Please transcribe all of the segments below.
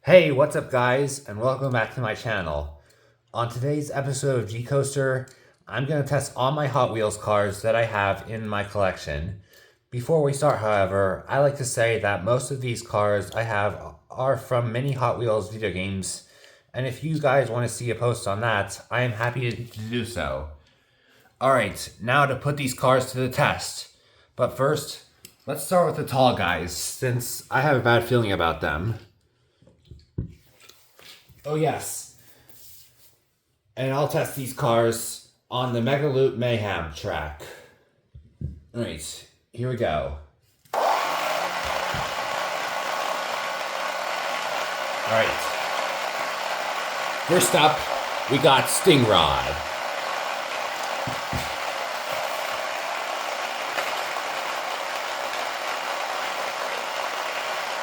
Hey, what's up guys, and welcome back to my channel. On today's episode of G-Coaster, I'm going to test all my Hot Wheels cars that I have in my collection. Before we start, however, I like to say that most of these cars I have are from many Hot Wheels video games, and if you guys want to see a post on that, I am happy to do so. Alright, now to put these cars to the test. But first, let's start with the tall guys, since I have a bad feeling about them. Oh yes, and I'll test these cars on the Mega Loop Mayhem track. Alright, here we go. Alright. First up, we got Stingrod.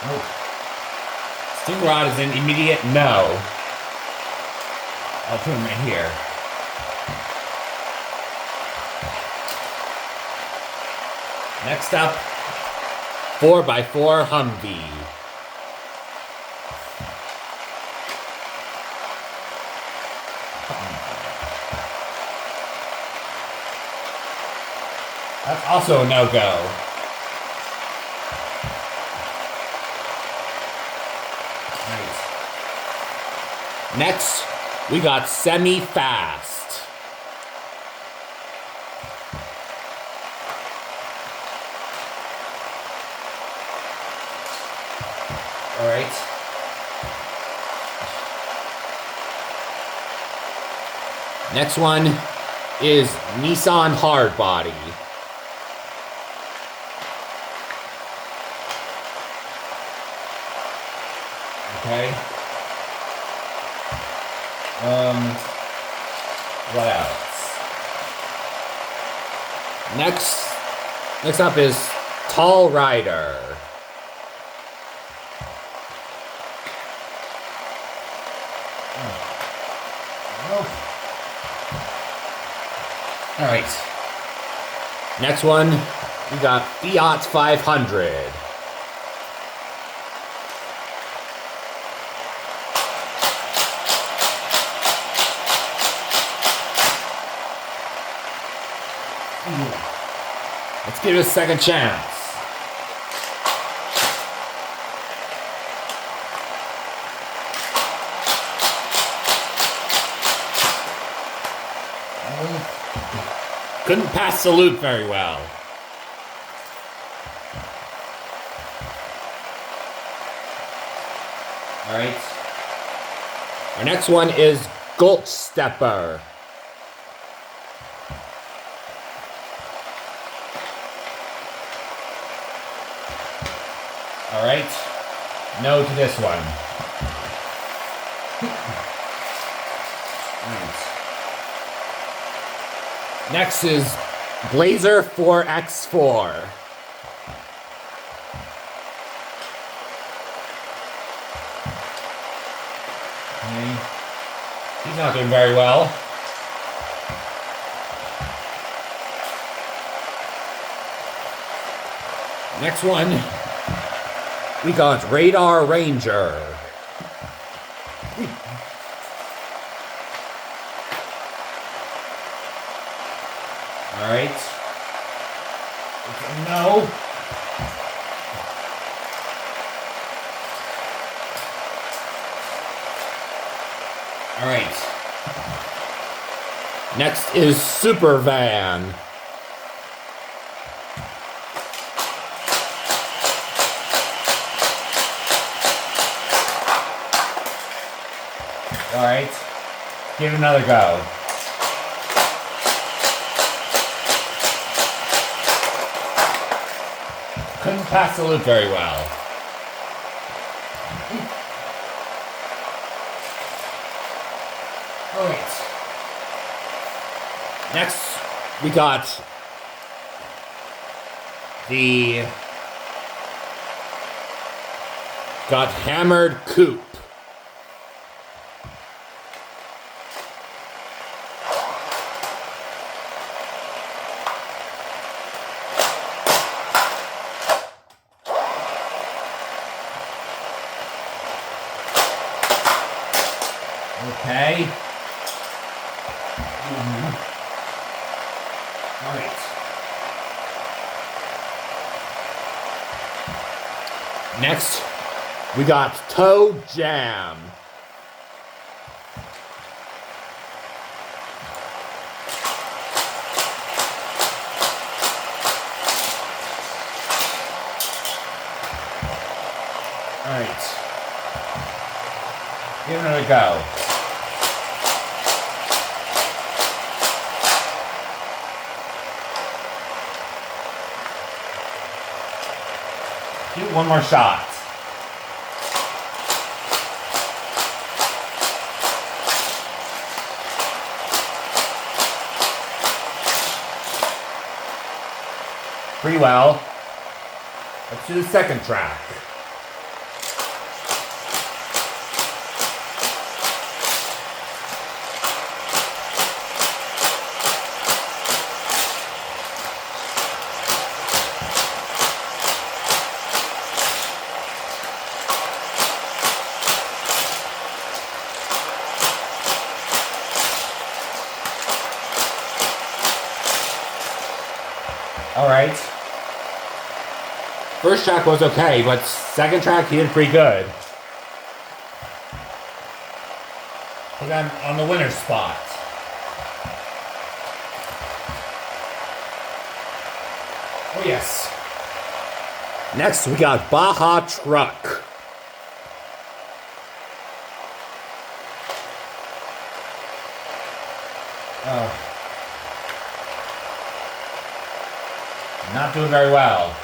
Oh. Stingrod is an immediate no. I'll put him right here. Next up, 4x4 Humvee. That's also a no-go. Next, we got Semi-Fast. Alright. Next one is Nissan Hardbody. Okay. What else? Next up is Tall Rider. All right. Next one, we got Fiat 500. Let's give it a second chance. Couldn't pass the loop very well. Alright. Our next one is Gulch Stepper. Alright, no to this one. Right. Next is Blazer 4x4. Okay. He's not doing very well. Next one, we got Radar Ranger. Alright. No. Alright. Next is Super Van. Alright, give it another go. Couldn't pass the loop very well. Alright. Next, we got Hammered Coupe. Okay. All right. Next, we got Toe Jam. All right. Give it a go. Give it one more shot. Pretty well. Let's do the second track. Alright. First track was okay, but second track he did pretty good. Put him on the winner's spot. Oh yes. Next we got Baja Truck. Not doing very well.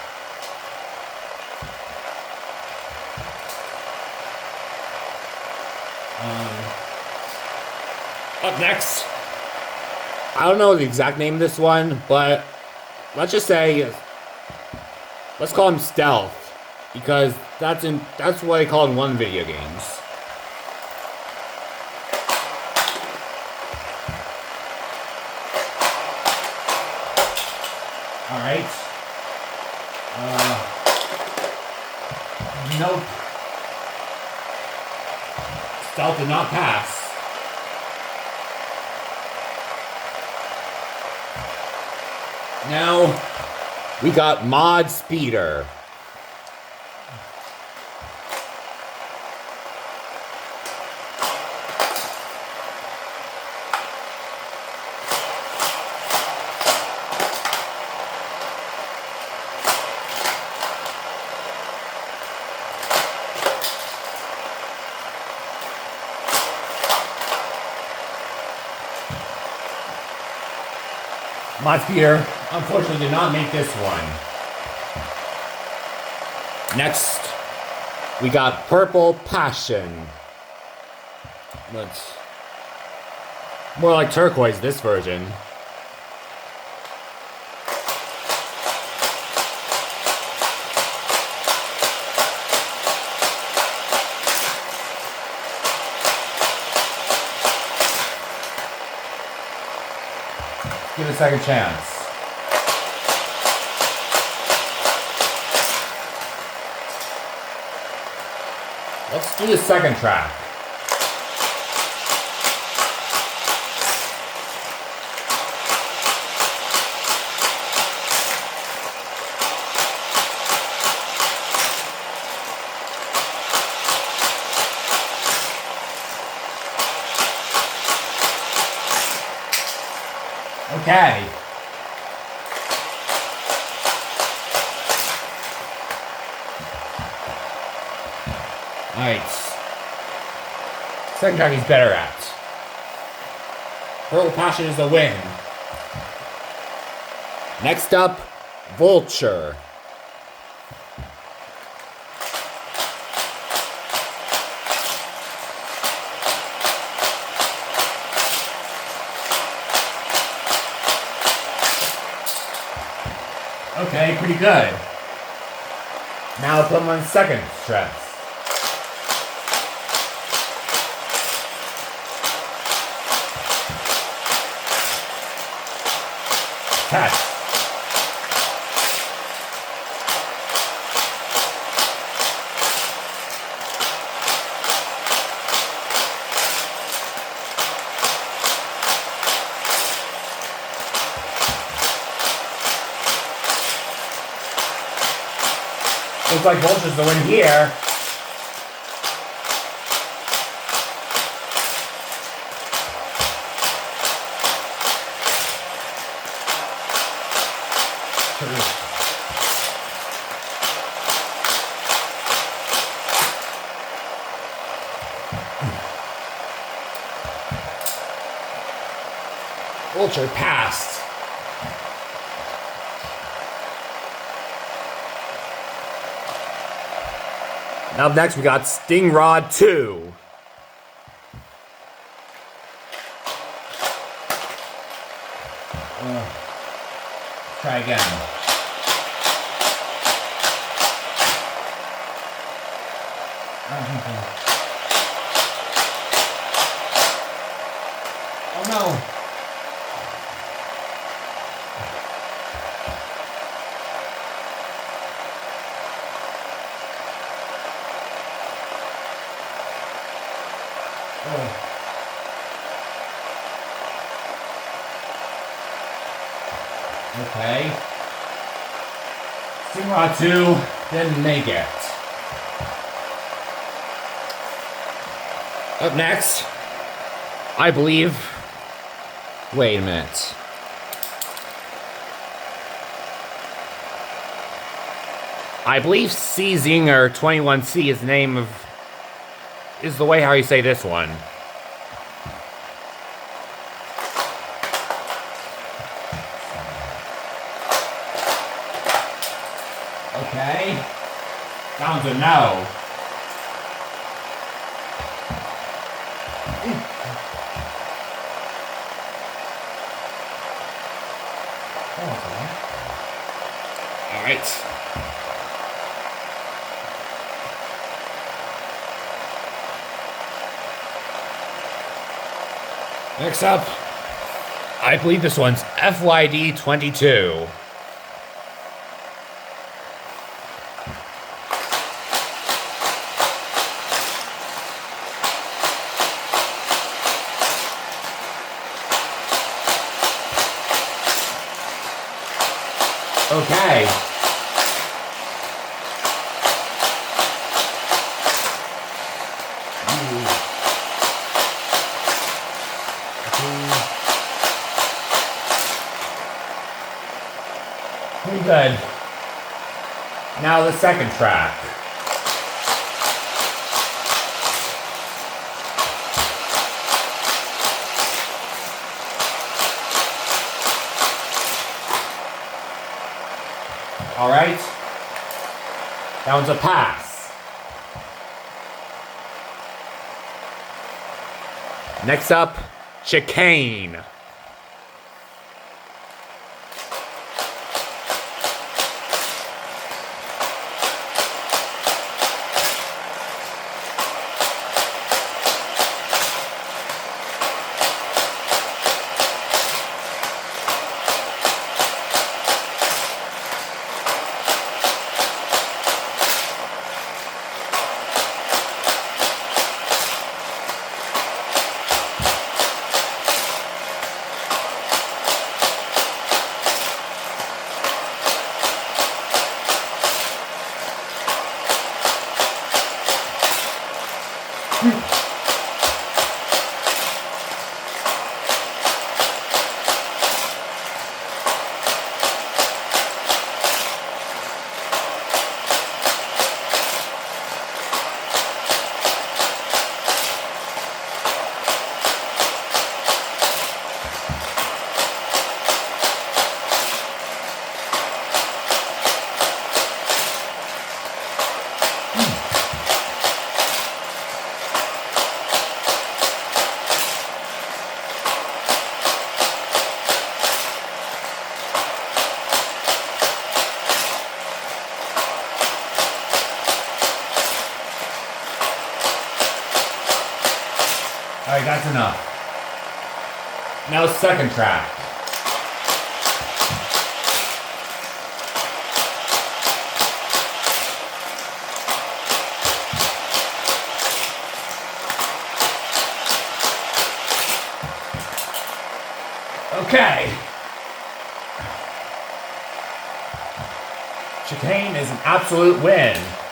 Up next, I don't know the exact name of this one, but let's just say, let's call him Stealth, because that's what they call in one video games. All right. Nope. Stealth did not pass. Now, we got Mod Speeder. Mod Speeder, unfortunately, did not make this one. Next, we got Purple Passion. That's more like turquoise, this version. Give it a second chance. Let's do the second track. Okay. Alright. Second track he's better at. Purple Passion is a win. Next up, Vulture. Okay, pretty good. Now put him on second stress. Test. Looks like Vulture's the win here. Vulture passed. Now up next we got Sting Rod 2. Try again. Oh no. Okay. Sting Rod 2 didn't make it. Up next, I believe. Wait a minute. I believe C Zinger 21C is the name of. Is the way how you say this one. Okay. Down to no. All right. Next up, I believe this one's FYD 22. Okay. Pretty good. Now the second track. All right. That one's a pass. Next up, chicane. Alright, that's enough. Now second track. Okay. Chicane is an absolute win.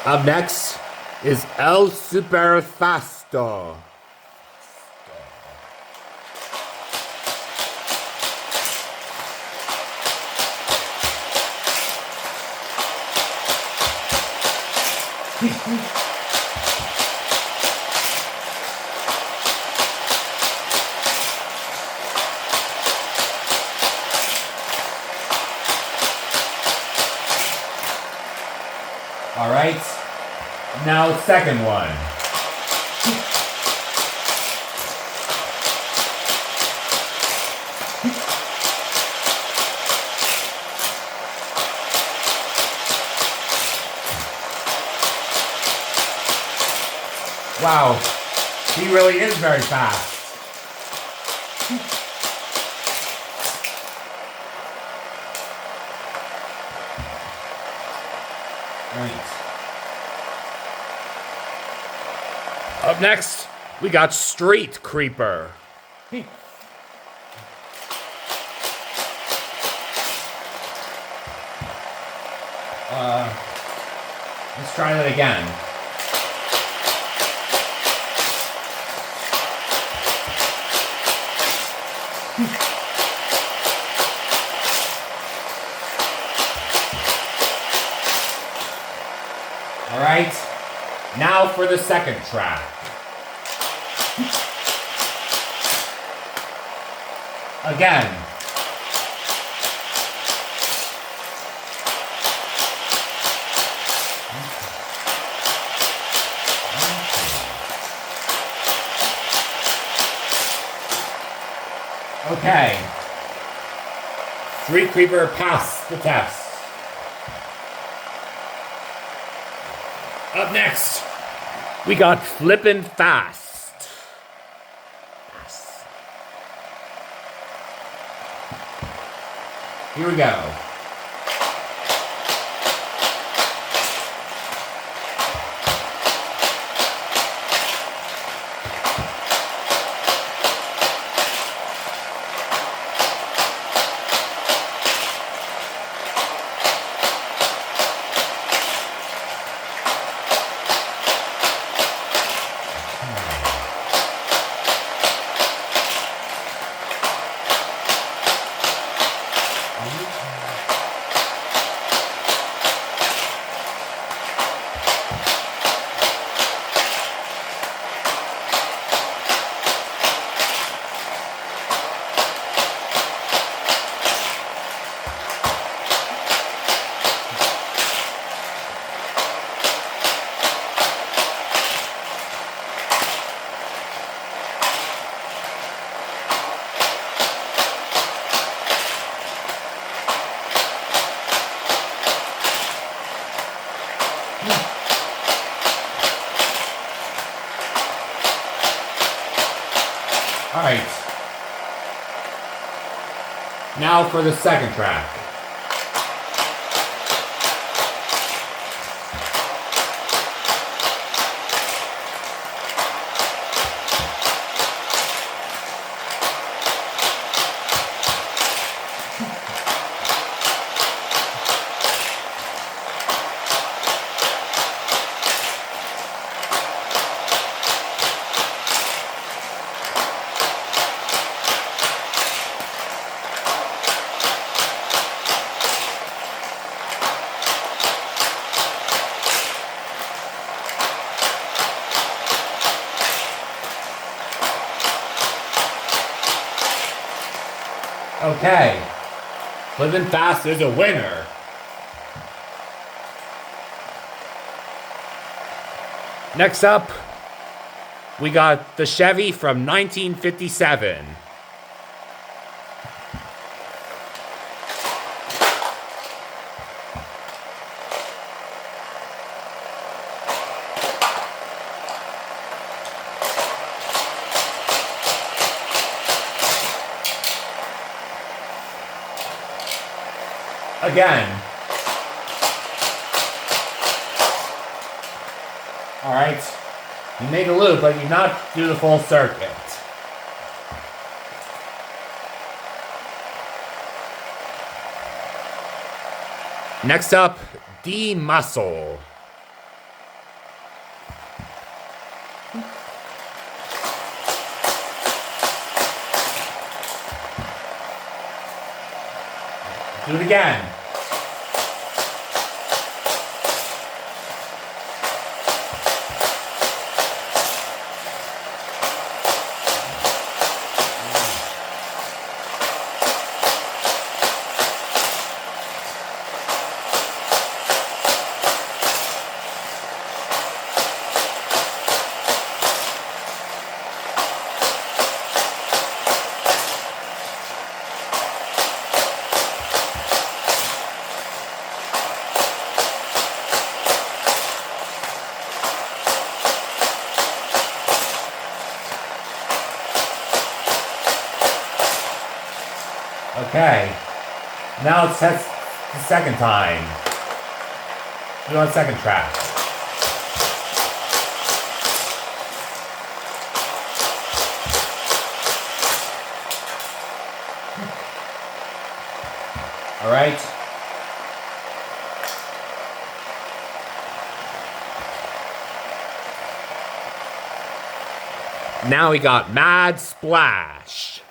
Up next is El Super Fasto. All right, now second one. Wow, he really is very fast. Right. Up next, we got Street Creeper. Let's try that again. All right, now for the second track. Again. Okay. Street Creeper passed the test. Up next, we got Flippin' Fast. Yes. Here we go. All right. Now for the second track. Okay. Living Fast is a winner. Next up, we got the Chevy from 1957. Again. All right. You made a loop, but you not do the full circuit. Next up, D-Muscle. Do it again. Okay, now let's test the second time. Do it on the second track. All right. Now we got Mad Splash.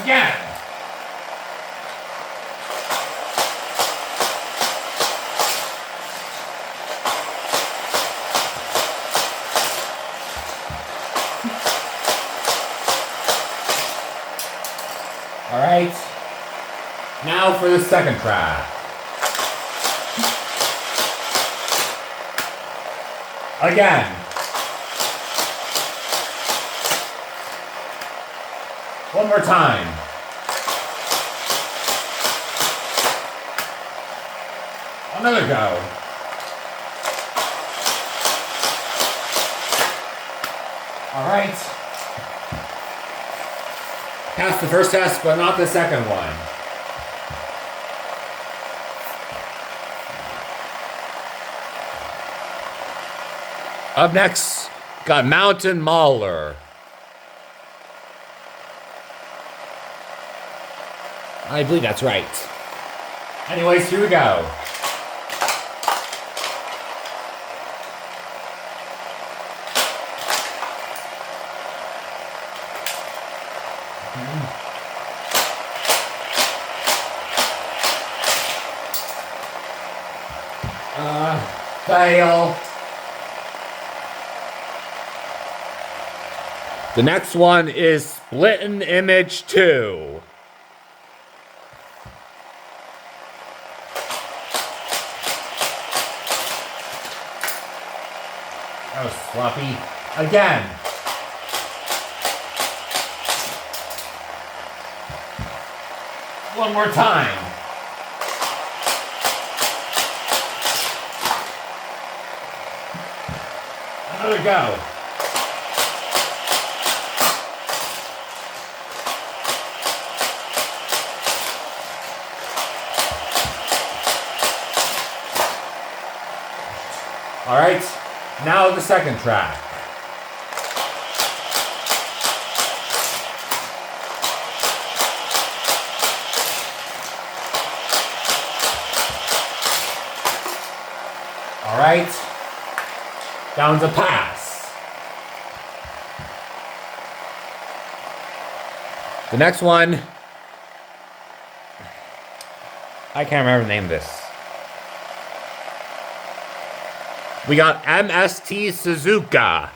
Again. All right. Now for the second track. Again. One more time. Another go. All right. Passed the first test, but not the second one. Up next, got Mountain Mauler. I believe that's right. Anyways, here we go. Fail. The next one is Splitting Image 2. That was sloppy. Again. One more time. Another go. All right, now the second track. All right, down to pass. The next one, I can't remember the name of this. We got MST Suzuka.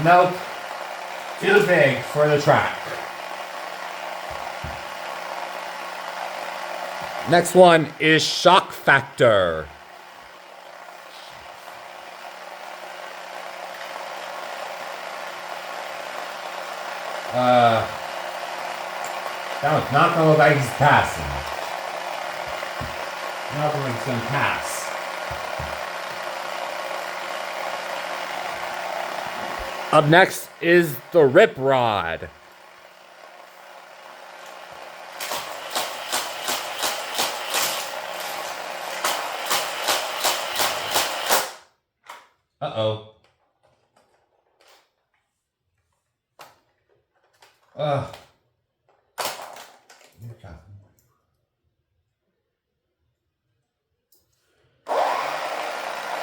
Nope. Too big for the track. Next one is Shock Factor. That one's not gonna look like he's passing. Not gonna look like he's gonna pass. Up next is the Rip Rod. Uh-oh.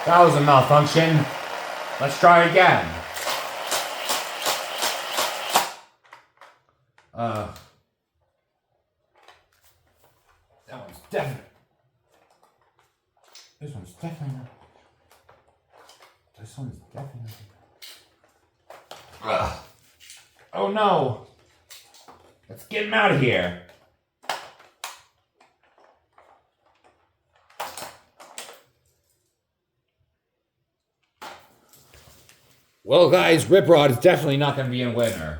That was a malfunction. Let's try again. That one's definitely. This one's definitely not. This one's definitely not. Oh no! Let's get him out of here. Well, guys, Rip Rod is definitely not going to be a winner.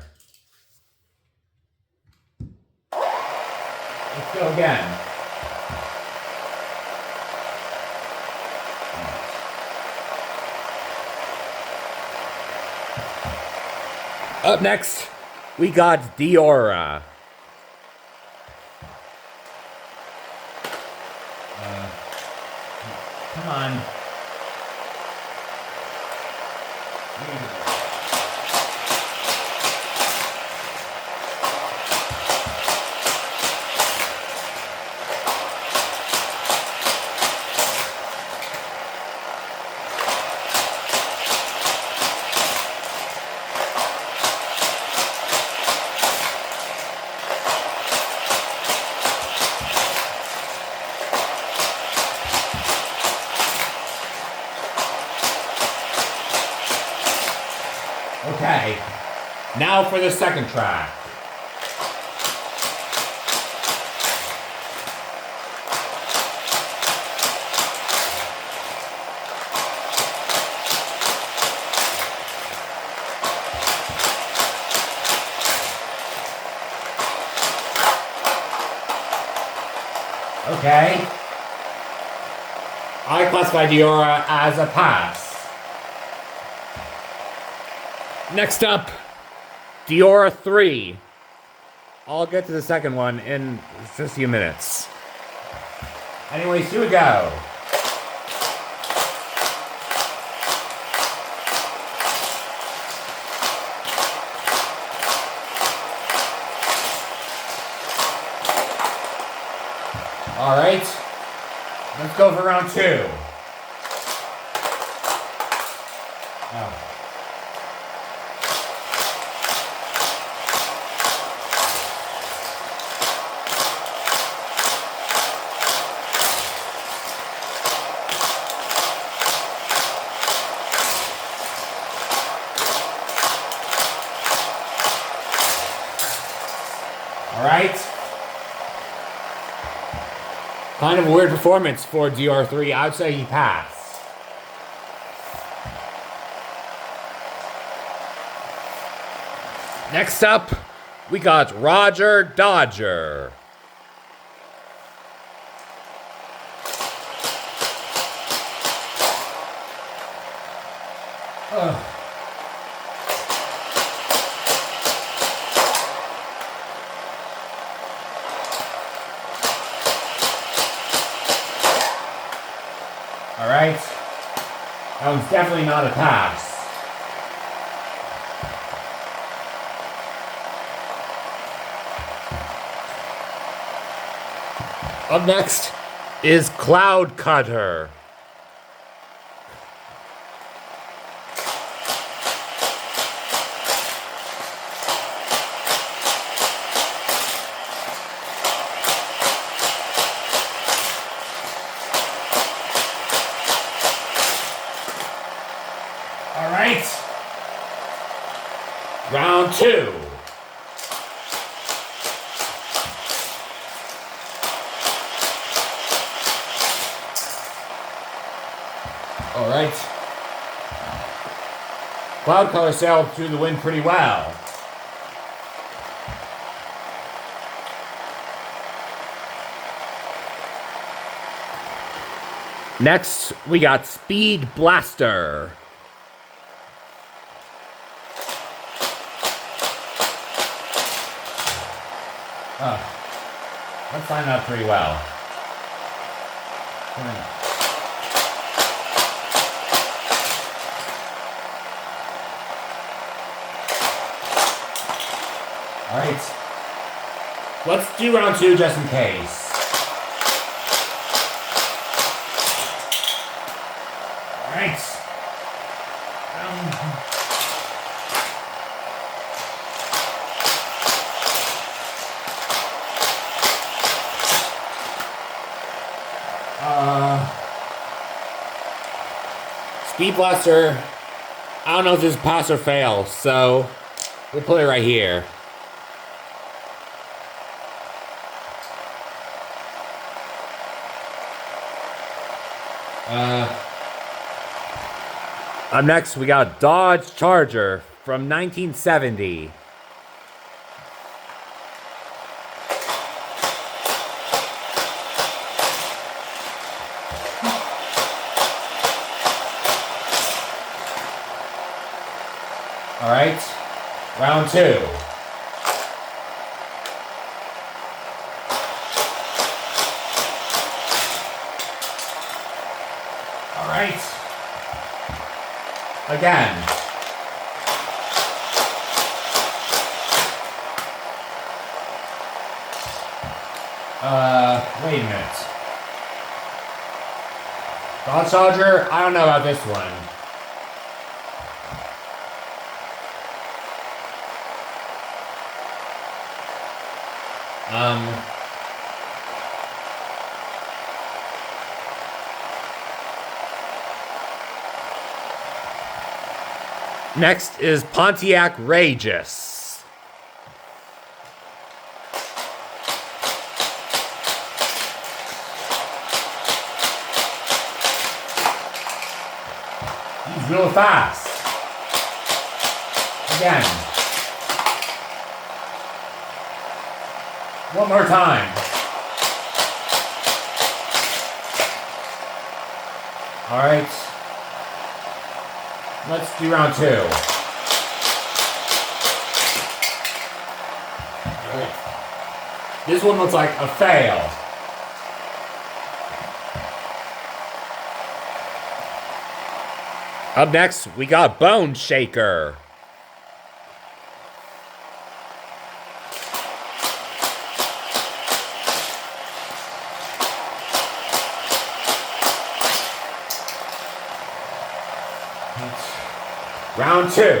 Let's go again. Up next, we got Diora. Come on. Okay, now for the second track. Okay. I classify Diora as a pass. Next up, Diora 3. I'll get to the second one in just a few minutes. Anyways, here we go. Alright, let's go for round 2. Oh. Alright. Kind of a weird performance for DR3. I would say he passed. Next up, we got Roger Dodger. Ugh. Alright, that one's definitely not a pass. Up next is Cloud Cutter. Alright. Round 2. Alright. Cloud Color sailed through the wind pretty well. Next, we got Speed Blaster. Let's line up pretty well. Alright. Let's do round 2 just in case. Alright. Speed Blaster, I don't know if this is pass or fail, so we'll put it right here. Up next, we got Dodge Charger from 1970. All right, round two. All right, again. Wait a minute. Dodge Charger, I don't know about this one. Next is Pontiac Rageous. He's real fast. Again. One more time. All right. Let's do round two. This one looks like a fail. Up next, we got Bone Shaker. Round two.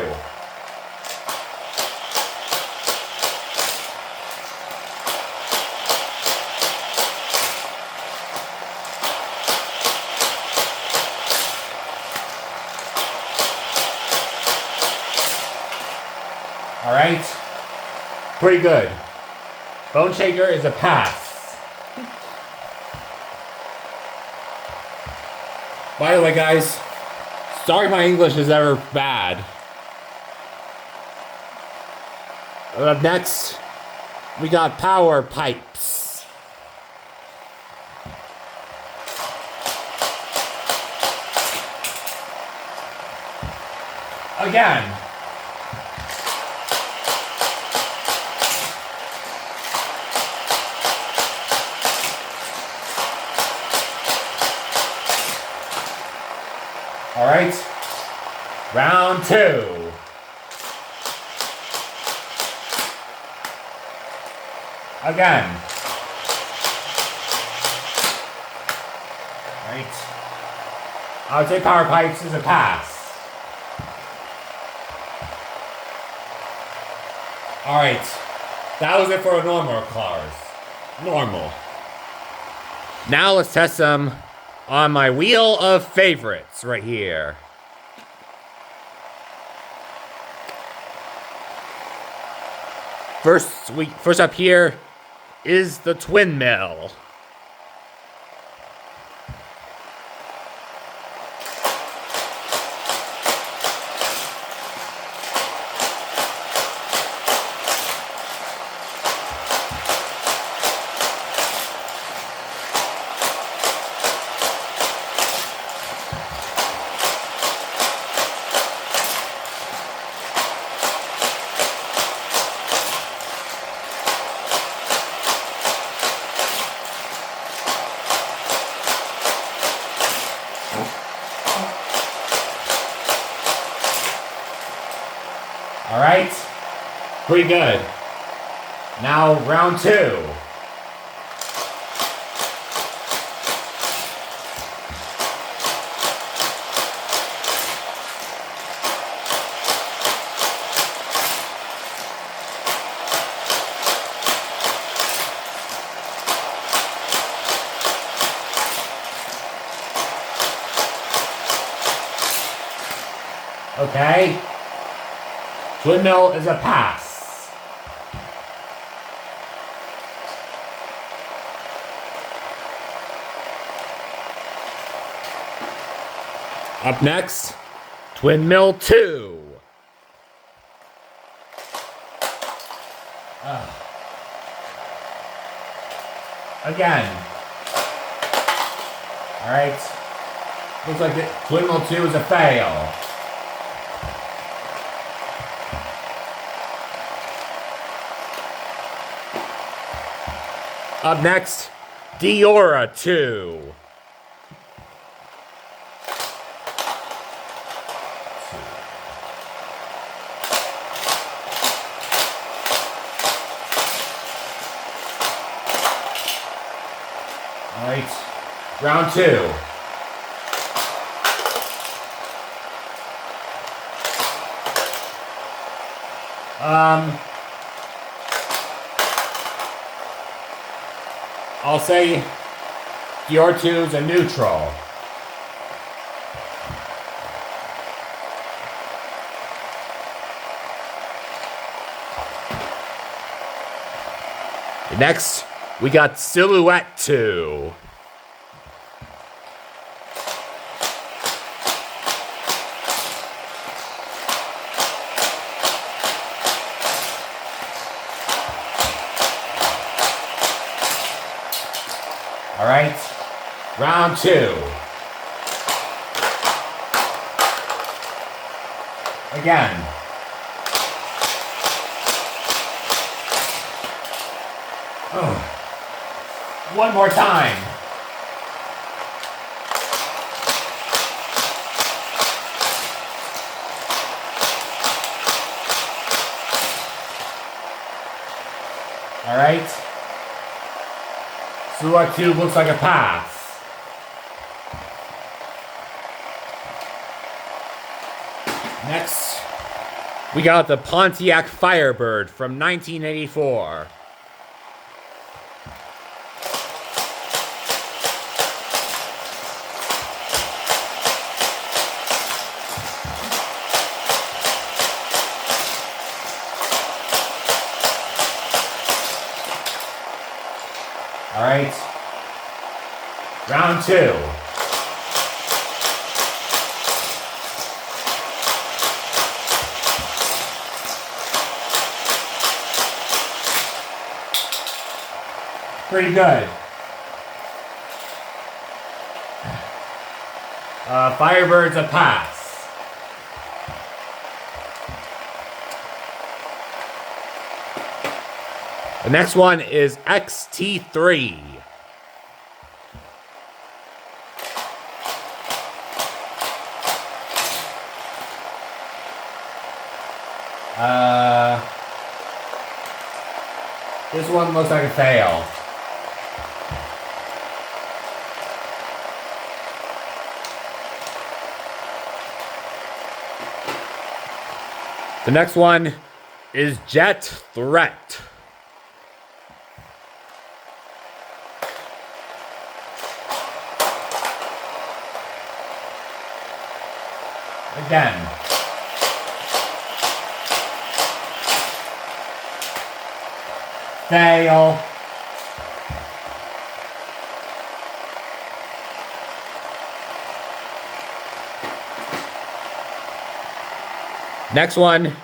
All right. Pretty good. Bone Shaker is a pass. By the way, guys, sorry my English is ever bad. Up next, we got Power Pipes. Again. All right, round two. Again. All right. I would say Power Pipes is a pass. All right, that was it for normal cars. Normal. Now let's test them on my wheel of favorites right here. First up here is the Twin Mill. All right, pretty good. Now round two. Okay. Windmill is a pass. Up next, Twin Mill 2. Again. Alright. Looks like Twin Mill 2 is a fail. Up next, Diora 2. Alright, round 2. I'll say Dior 2 is a neutral. Next, we got Silhouette 2. All right, round 2. Again. Oh. One more time. All right. Silhouette 2 looks like a pass. Next, we got the Pontiac Firebird from 1984. All right, round 2. Pretty good. Firebird's a pass. The next one is XT3. This one looks like a fail. The next one is Jet Threat. Again. Fail. Next one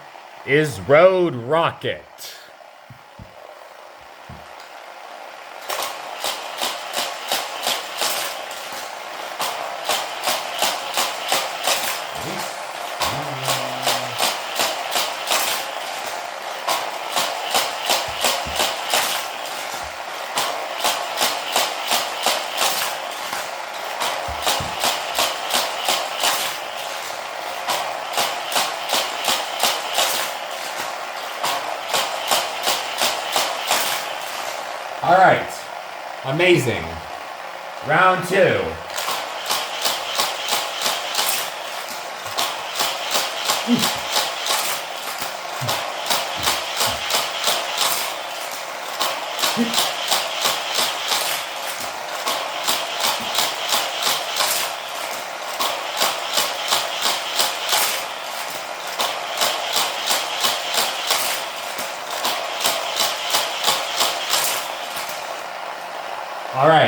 is Road Rocket. All right, amazing. Round 2.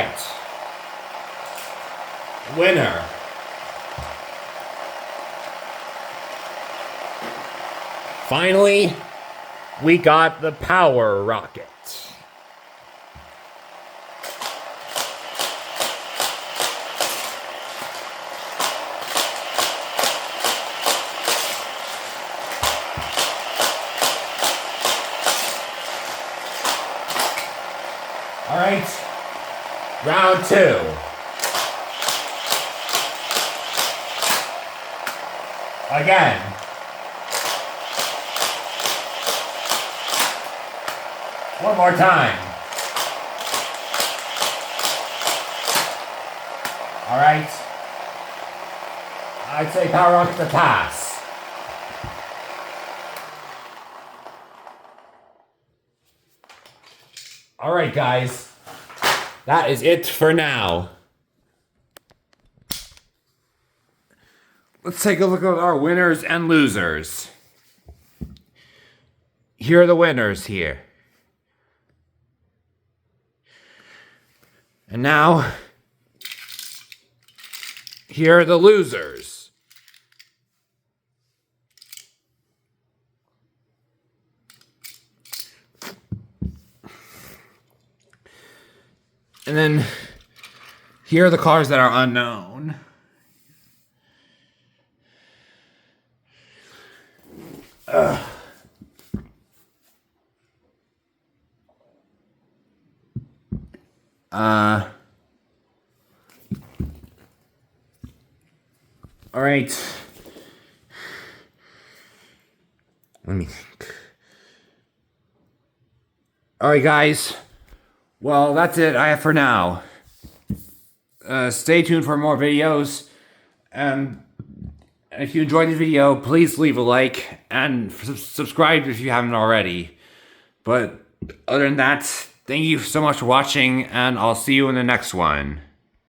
right. Winner. Finally, we got the power rocket. All right, round 2. Again. One more time. All right. I'd say power rocket to pass. All right, guys. That is it for now. Let's take a look at our winners and losers. Here are the winners here. And now, here are the losers. And then, here are the cars that are unknown. All right. Let me think. All right, guys. Well, that's it I have for now. Stay tuned for more videos. And if you enjoyed the video, please leave a like and subscribe if you haven't already. But other than that, thank you so much for watching, and I'll see you in the next one.